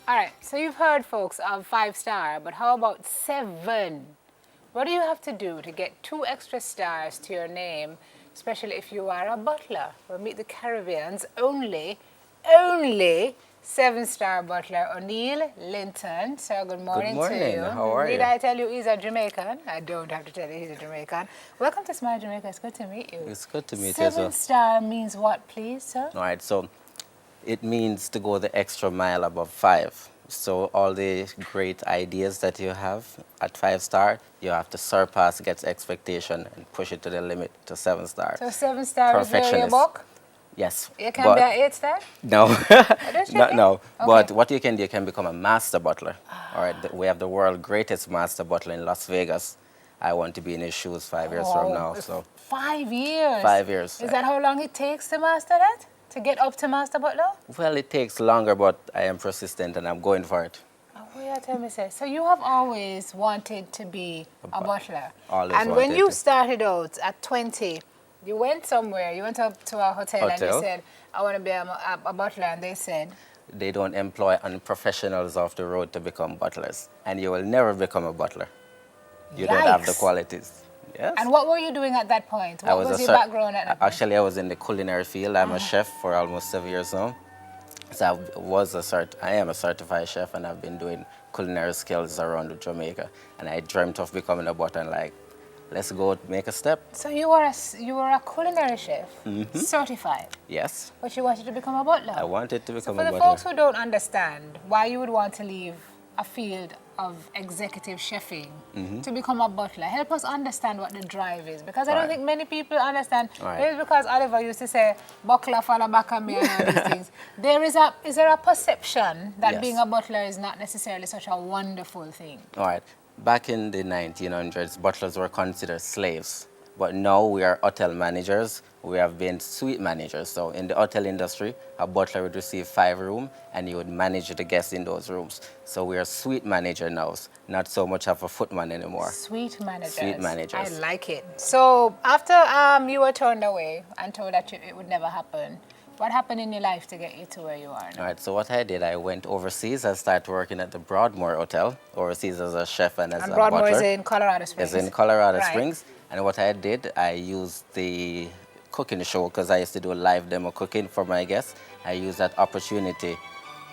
All right, so you've heard, folks, of 5-star, but how about 7? What do you have to do to get 2 extra stars to your name, especially if you are a butler? Well, meet the Caribbean's only 7-star butler, O'Neill Linton. So good morning to you. Good morning. How are you? Did I tell you he's a Jamaican? I don't have to tell you he's a Jamaican. Welcome to Smile Jamaica. It's good to meet you. It's good to meet you as well. 7-star means what, please, sir? All right, so it means to go the extra mile above 5. So all the great ideas that you have at 5-star, you have to surpass, get expectation, and push it to the limit to 7-star. So 7-star is really a book? Yes. You can be an 8-star? No. No. Okay. But what you can become a master butler. All right, we have the world's greatest master butler in Las Vegas. I want to be in his shoes 5 years from now. So 5 years? 5 years. Is that how long it takes to master that? To get up to master butler? Well, it takes longer, but I am persistent and I'm going for it. Oh, yeah, tell me, sir. So you have always wanted to be a butler. Always and when wanted you to. started out at 20, you went somewhere, you went up to a hotel and you said, I want to be a butler, and they said? They don't employ unprofessionals off the road to become butlers, and you will never become a butler. You don't have the qualities. Yes. And what were you doing at that point? What was your background at that point? Actually, I was in the culinary field. I'm a chef for almost 7 years now. So I am a certified chef, and I've been doing culinary skills around Jamaica. And I dreamt of becoming a butler, and like, let's go make a step. So you were a culinary chef, certified? Yes. But you wanted to become a butler? I wanted to become a butler. butler. For the folks who don't understand why you would want to leave a field of executive chefing to become a butler, help us understand what the drive is, because I don't think many people understand. Maybe because Oliver used to say, buckler for the back of me and all these things. Is there a perception that being a butler is not necessarily such a wonderful thing? All right. Back in the 1900s, butlers were considered slaves. But now we are hotel managers. We have been suite managers. So in the hotel industry, a butler would receive 5 rooms and you would manage the guests in those rooms. So we are suite manager now, not so much of a footman anymore. Suite managers. Suite managers. I like it. So after you were turned away and told that it would never happen, what happened in your life to get you to where you are now? All right, so what I did, I went overseas. I started working at the Broadmoor Hotel, overseas as a chef and as a butler. And Broadmoor is in Colorado Springs? It's in Colorado Springs. And what I did, I used the cooking show, because I used to do a live demo cooking for my guests. I used that opportunity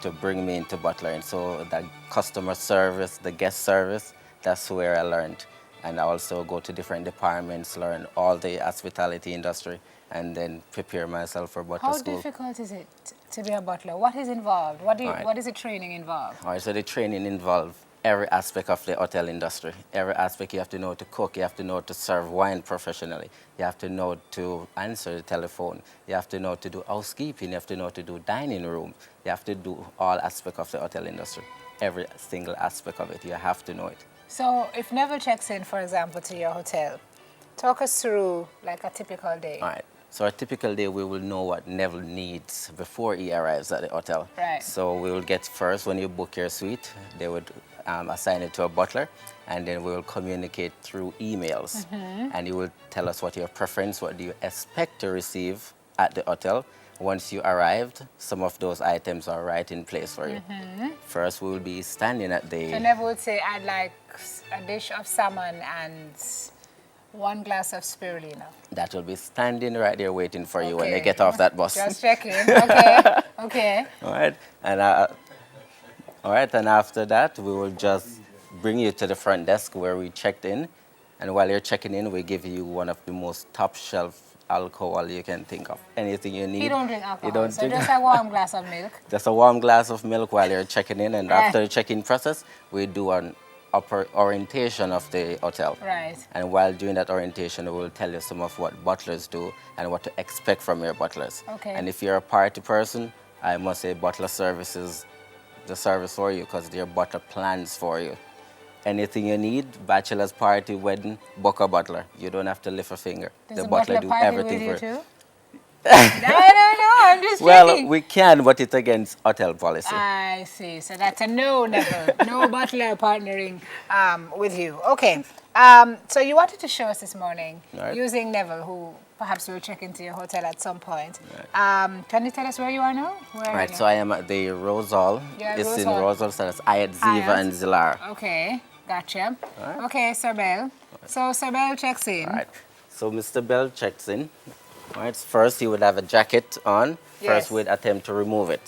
to bring me into butlering. So that customer service, the guest service, that's where I learned. And I also go to different departments, learn all the hospitality industry, and then prepare myself for butler school. How difficult is it to be a butler? What is involved? What is the training involved? All right, so the training involves every aspect of the hotel industry. Every aspect, you have to know to cook, you have to know to serve wine professionally, you have to know to answer the telephone, you have to know to do housekeeping, you have to know to do dining room, you have to do all aspects of the hotel industry. Every single aspect of it, you have to know it. So if Neville checks in, for example, to your hotel, talk us through like a typical day. All right. So a typical day, we will know what Neville needs before he arrives at the hotel. Right. So we will get first, when you book your suite, they would assign it to a butler, and then we will communicate through emails. And you will tell us what your preference, what do you expect to receive at the hotel. Once you arrived, some of those items are right in place for you. First, we will be standing at the... So Neville would say, I'd like a dish of salmon and 1 glass of spirulina. That will be standing right there waiting for you when you get off that bus. Just checking. Okay. Okay. All right. And after that, we will just bring you to the front desk where we checked in. And while you're checking in, we give you one of the most top shelf alcohol you can think of. Anything you need. You don't drink alcohol, so just a warm glass of milk. Just a warm glass of milk while you're checking in. And after the check-in process, we do an orientation of the hotel. Right. And while doing that orientation, we will tell you some of what butlers do and what to expect from your butlers. Okay. And if you're a party person, I must say butler service is the service for you, because their butler plans for you. Anything you need, bachelor's party, wedding, book a butler. You don't have to lift a finger. Does the butler do party everything with you for you. too? No. I'm just Well, checking. we can, but it's against hotel policy. I see. So that's a no, Neville. No Butler partnering with you. Okay. So you wanted to show us this morning Right. using Neville, who perhaps will check into your hotel at some point. Can you tell us where you are now? Where are Right, you? so I am at the Rose Hall. You're at It's Rose in Hall. Rose Hall, so that's Ayat, Ziva, Ayat. and Zilara. Okay, gotcha. Alright. Okay, Sir Bell. So Sir Bell checks in. All right. So Mr. Bell checks in. All right. First, he would have a jacket on. First, Yes. we'd attempt to remove it.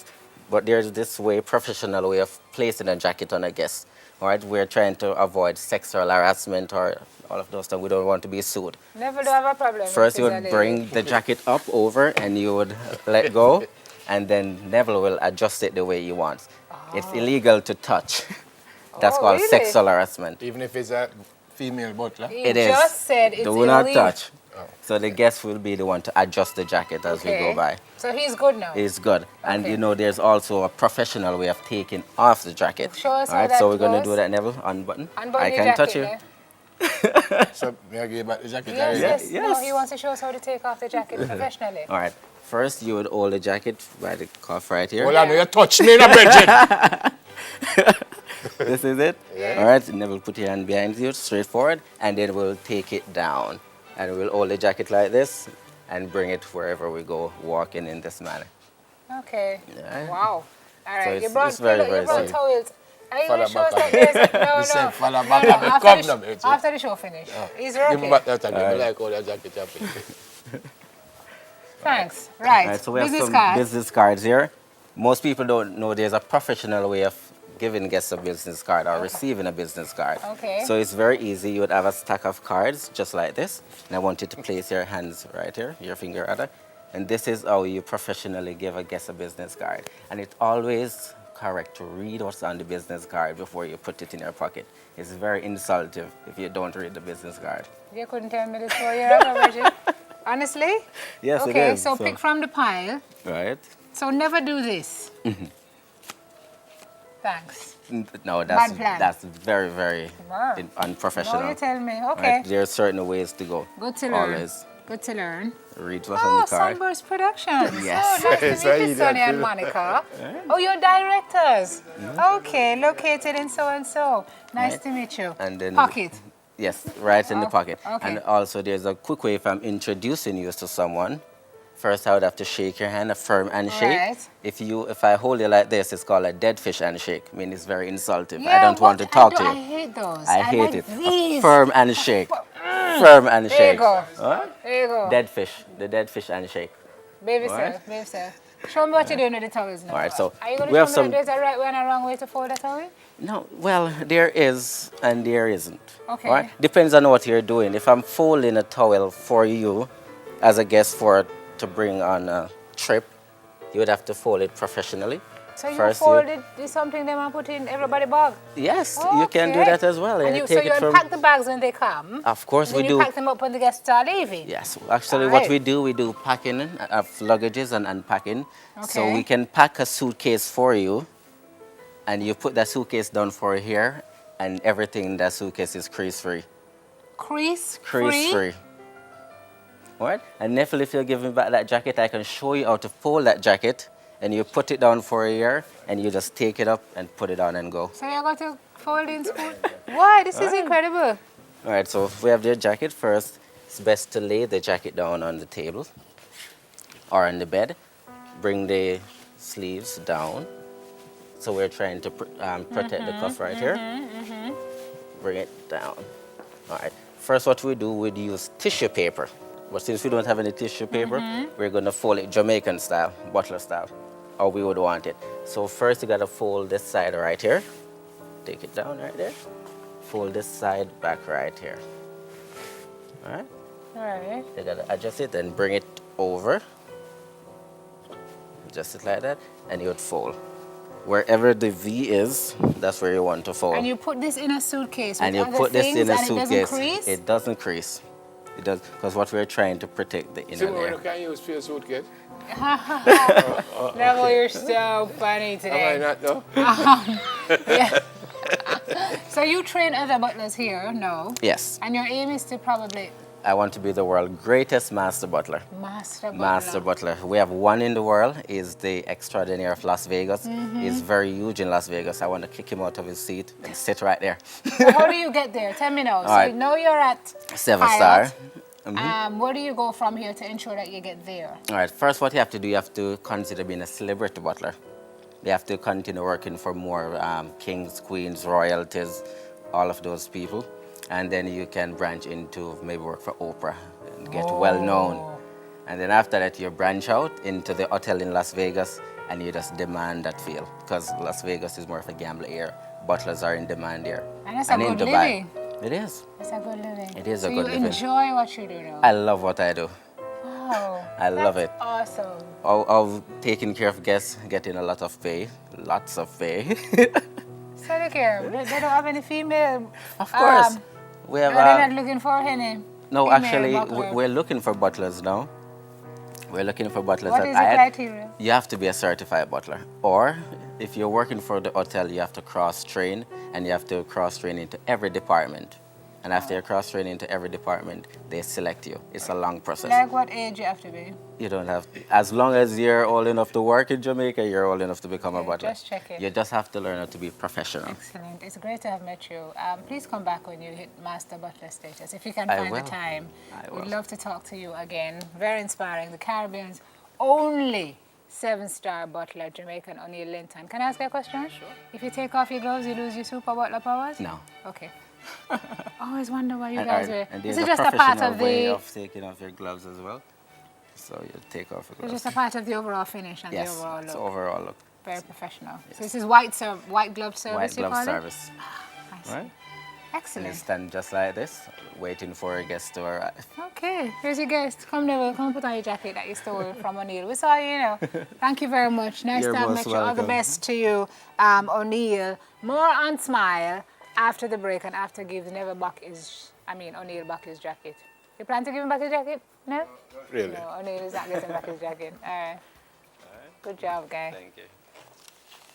But there's this professional way of placing a jacket on a guest. All right. We're trying to avoid sexual harassment or all of those things. We don't want to be sued. Never do have a problem. First, Mrs. you would Ali. bring the jacket up over and you would let go. And then Neville will adjust it the way he wants. It's illegal to touch. That's Oh, called really? sexual harassment. Even if it's a female butler. He It is. just said it's Do not illegal. touch. So the guest will be the one to adjust the jacket as we go by. So he's good now. It's good. And Okay. you know, there's also a professional way of taking off the jacket. Show us All how right, that so we're going to goes. do that, Neville. Unbutton. Unbutton I your can jacket touch you. there. So, may I give you back the jacket? Yes, already? yes. Yeah, No, yes. he wants to show us how to take off the jacket professionally. All right. First, you would hold the jacket by the cuff right here. Hold on, you touch me in a bridget. This is it. Yes. All right. Neville, put your hand behind you, straight forward, and then we'll take it down. And we'll hold the jacket like this and bring it wherever we go, walking in this manner. Okay. Yeah. Wow. All right. it's- you brought, it's very, you very brought simple. towels. Are you going to Follow show us back that there's a, no, We said no. follow No, back no, up. after, Come the, now, mate. after the show finish. He's Give me working. back that jacket. I Alright. like all that jacket happening. Thanks. Right. All right, so we have Business some card. business cards here. Most people don't know there's a professional way of giving guests a business card or receiving a business card. Okay. So it's very easy. You would have a stack of cards just like this. And I want you to place your hands right here, your finger rather. And this is how you professionally give a guest a business card. And it's always correct to read what's on the business card before you put it in your pocket. It's very insultive if you don't read the business card. You couldn't tell me this 4 years ago, Bridget. Honestly? Yes, it Okay, is. so pick from the pile. Right? So never do this. Thanks. No, Bad plan. that's very, very Wow. unprofessional. No, you tell me. Right? Okay. There are certain ways to go. Good to learn. Always Good to learn. read what's on Oh, the card. Sunburst Productions. Yes. Oh, nice Yes, to meet I you, did Sonny and too. Monica. Oh, you're directors. Okay, located in so-and-so. Nice Right. to meet you. And then- Pocket. Yes, right in the Oh, pocket. okay. And also, there's a quick way if I'm introducing you to someone. First, I would have to shake your hand, a firm handshake. Right. If I hold you like this, it's called a dead fish handshake. I mean, it's very insultive. Yeah, I don't want to but talk to I you. hate those. I hate like it. These. A firm handshake. Firm handshake. There you go. Huh? There you go. Dead fish. The dead fish handshake. Baby Alright. self, baby self. Show me what you're doing with the towels now. Alright, so are you going we to have show me some- that there's a right way and a wrong way to fold a towel? No, well, there is and there isn't. Okay. Alright? Depends on what you're doing. If I'm folding a towel for you as a guest to bring on a trip, you would have to fold it professionally. So you First folded this something them and put in everybody bag? Yes, you can do Okay. that as well. And And you, take so you it from. unpack the bags when they come? Of course, then we you do. pack them up when the guests are leaving? Yes, actually, Alright. what we do packing of luggages and unpacking. So Okay. we can pack a suitcase for you, and you put that suitcase down for here, and everything in that suitcase is crease free. Crease Crease free. Alright? And Neffel, if you'll give me back that jacket, I can show you how to fold that jacket, and you put it down for a year, and you just take it up and put it on and go. So you're going to fold in school? Why? This is incredible. Alright, so if we have the jacket first, it's best to lay the jacket down on the table or on the bed. Bring the sleeves down. So we're trying to protect the cuff right here. Bring it down. Alright, first what we do, we'd use tissue paper. But since we don't have any tissue paper, we're going to fold it Jamaican style, Butler style, how we would want it. So first you got to fold this side right here. Take it down right there. Fold this side back right here. All right? All right. You got to adjust it and bring it over. Adjust it like that, and you would fold. Wherever the V is, that's where you want to fold. And you put this in a suitcase with And you other put this things in a and suitcase. it doesn't crease? It doesn't crease. It does, because what we're trying to protect the See inner what you layer. can use for your suitcase? Neville, you're so funny Am I today. not though? Yeah. So you train other butlers here? No. Yes. And your aim is to probably I want to be the world's greatest master butler. Master butler. Master butler. We have one in the world. He's the extraordinaire of Las Vegas. He's very huge in Las Vegas. I want to kick him out of his seat and sit right there. So how do you get there? Tell me now. So right. now you're at 7-star. Where do you go from here to ensure that you get there? All right. First, what you have to do, you have to consider being a celebrity butler. You have to continue working for more kings, queens, royalties, all of those people. And then you can branch into maybe work for Oprah and get well known. And then after that, you branch out into the hotel in Las Vegas and you just demand that field. Because Las Vegas is more of a gambling area. Butlers are in demand here. And that's a good living. It is. It's a good living. It is so a good living. You enjoy what you do now? I love what I do. Wow. I love it. Awesome. Of taking care of guests, getting a lot of pay. Lots of pay. So look here, they don't have any female. Of course. We have. They're not looking for any. No, actually, butler. we're looking for butlers now. We're looking for butlers. What is the criteria? You have to be a certified butler. Or if you're working for the hotel, you have to cross-train, and you have to cross-train into every department. And after you cross-train into every department, they select you. It's a long process. Like what age you have to be? You don't have to. As long as you're old enough to work in Jamaica, you're old enough to become a butler. Just check it. You just have to learn how to be professional. Excellent. It's great to have met you. Please come back when you hit Master Butler status. If you can I find will. the time. I will. We'd love to talk to you again. Very inspiring. The Caribbean's only 7-star butler, Jamaican O'Neill Linton. Can I ask you a question? Sure. If you take off your gloves, you lose your super butler powers? No. Okay. I always wonder why you guys were. And This there's is just a part of way the. of taking off your gloves as well. So you take off your It's gloves. just a part of the overall finish and the Yes, overall it's look. overall look. Very professional. So this is white glove service. White you glove call it? service. I see. Right? And Excellent. you stand just like this, waiting for a guest to arrive. Okay, here's your guest. Come there, come put on your jacket that you stole from O'Neill. We saw you, Thank you very much. Nice You're to have most met you. All the welcome. best to you, O'Neill. More on Smile after the break and after give Never back O'Neill back his jacket. You plan to give him back his jacket? No? Really? No, O'Neill is not getting back his jacket. All right. Good job, guy. Thank you.